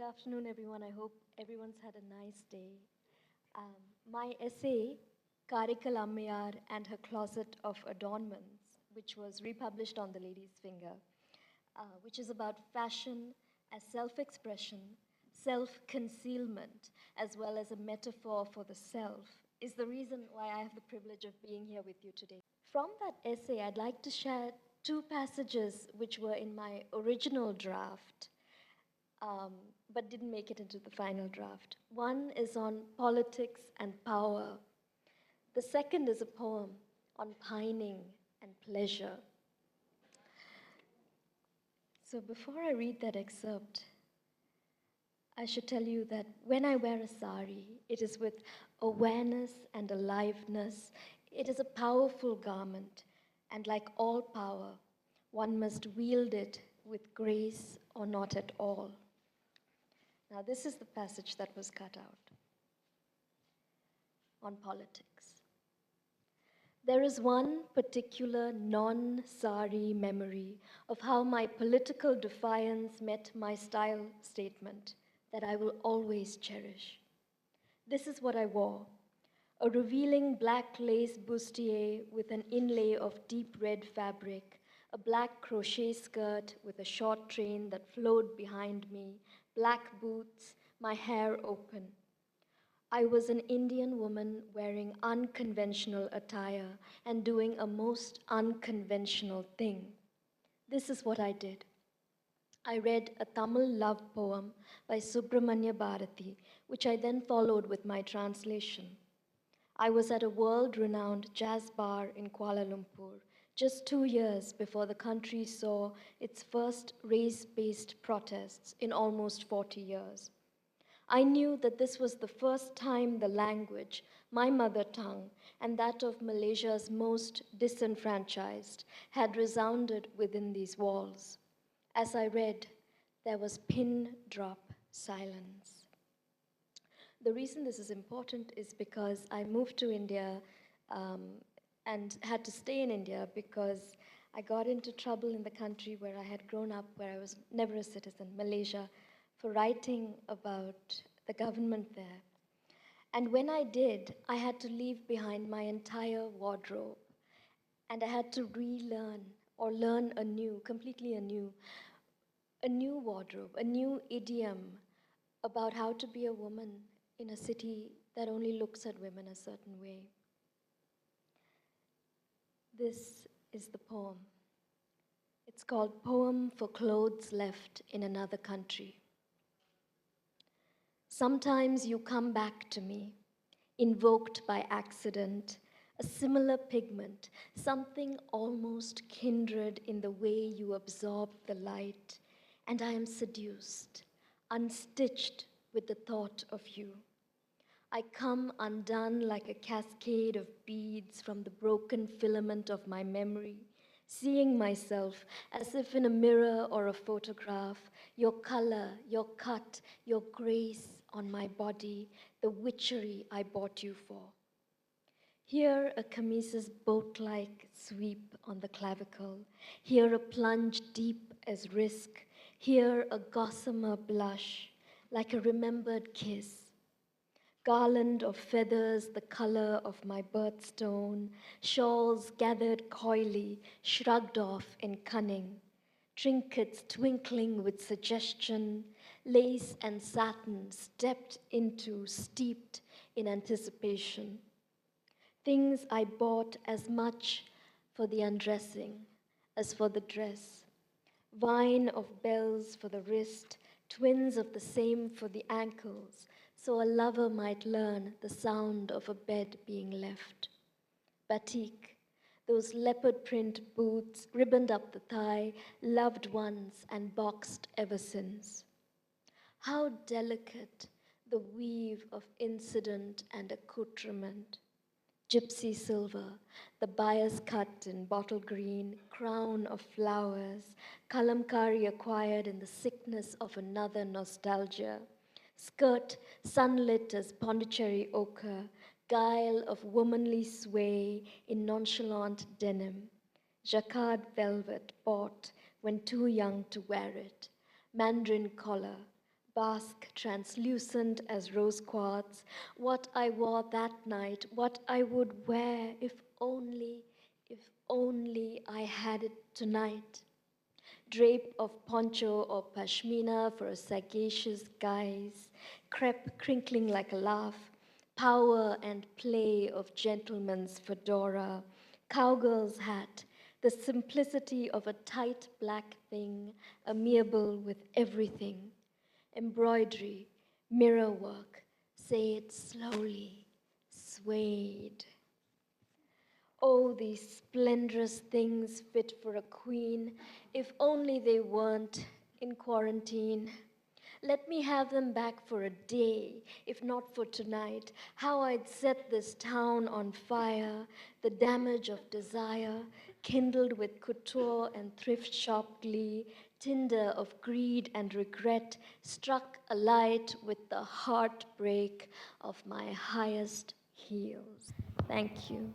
afternoon, everyone. I hope everyone's had a nice day. My essay, Karaikal Ammaiyar and Her Closet of Adornments, which was republished on the Lady's Finger, which is about fashion as self-expression, self-concealment, as well as a metaphor for the self, is the reason why I have the privilege of being here with you today. From that essay, I'd like to share two passages which were in my original draft, but didn't make it into the final draft. One is on politics and power. The second is a poem on pining and pleasure. So before I read that excerpt, I should tell you that when I wear a sari, it is with awareness and aliveness. It is a powerful garment, and like all power, one must wield it with grace or not at all. Now, this is the passage that was cut out on politics. There is one particular non-sari memory of how my political defiance met my style statement that I will always cherish. This is what I wore: a revealing black lace bustier with an inlay of deep red fabric, a black crochet skirt with a short train that flowed behind me, black boots, my hair open. I was an Indian woman wearing unconventional attire and doing a most unconventional thing. This is what I did. I read a Tamil love poem by Subramanya Bharati, which I then followed with my translation. I was at a world-renowned jazz bar in Kuala Lumpur, just 2 years before the country saw its first race-based protests in almost 40 years. I knew that this was the first time the language, my mother tongue, and that of Malaysia's most disenfranchised, had resounded within these walls. As I read, there was pin-drop silence. The reason this is important is because I moved to India and had to stay in India because I got into trouble in the country where I had grown up, where I was never a citizen, Malaysia, for writing about the government there. And when I did, I had to leave behind my entire wardrobe, and I had to relearn or learn anew, completely anew, a new wardrobe, a new idiom about how to be a woman in a city that only looks at women a certain way. This is the poem. It's called Poem for Clothes Left in Another Country. Sometimes you come back to me, invoked by accident, a similar pigment, something almost kindred in the way you absorb the light, and I am seduced, unstitched with the thought of you. I come undone like a cascade of beads from the broken filament of my memory, seeing myself as if in a mirror or a photograph, your color, your cut, your grace on my body, the witchery I bought you for. Here a camise's boat-like sweep on the clavicle, here a plunge deep as risk, here a gossamer blush, like a remembered kiss. Garland of feathers the color of my birthstone, shawls gathered coyly, shrugged off in cunning, trinkets twinkling with suggestion, lace and satin stepped into, steeped in anticipation. Things I bought as much for the undressing as for the dress. Vine of bells for the wrist, twins of the same for the ankles, so a lover might learn the sound of a bed being left. Batik, those leopard print boots, ribboned up the thigh, loved once and boxed ever since. How delicate the weave of incident and accoutrement. Gypsy silver, the bias cut in bottle green, crown of flowers, kalamkari acquired in the sickness of another nostalgia. Skirt sunlit as Pondicherry ochre, guile of womanly sway in nonchalant denim. Jacquard velvet bought when too young to wear it. Mandarin collar, bask translucent as rose quartz, what I wore that night, what I would wear if only I had it tonight. Drape of poncho or pashmina for a sagacious guise, crepe crinkling like a laugh, power and play of gentleman's fedora, cowgirl's hat, the simplicity of a tight black thing, amiable with everything, embroidery, mirror work, say it slowly, suede. Oh, these splendorous things fit for a queen, if only they weren't in quarantine. Let me have them back for a day, if not for tonight. How I'd set this town on fire, the damage of desire, kindled with couture and thrift shop glee, tinder of greed and regret, struck alight with the heartbreak of my highest heels. Thank you.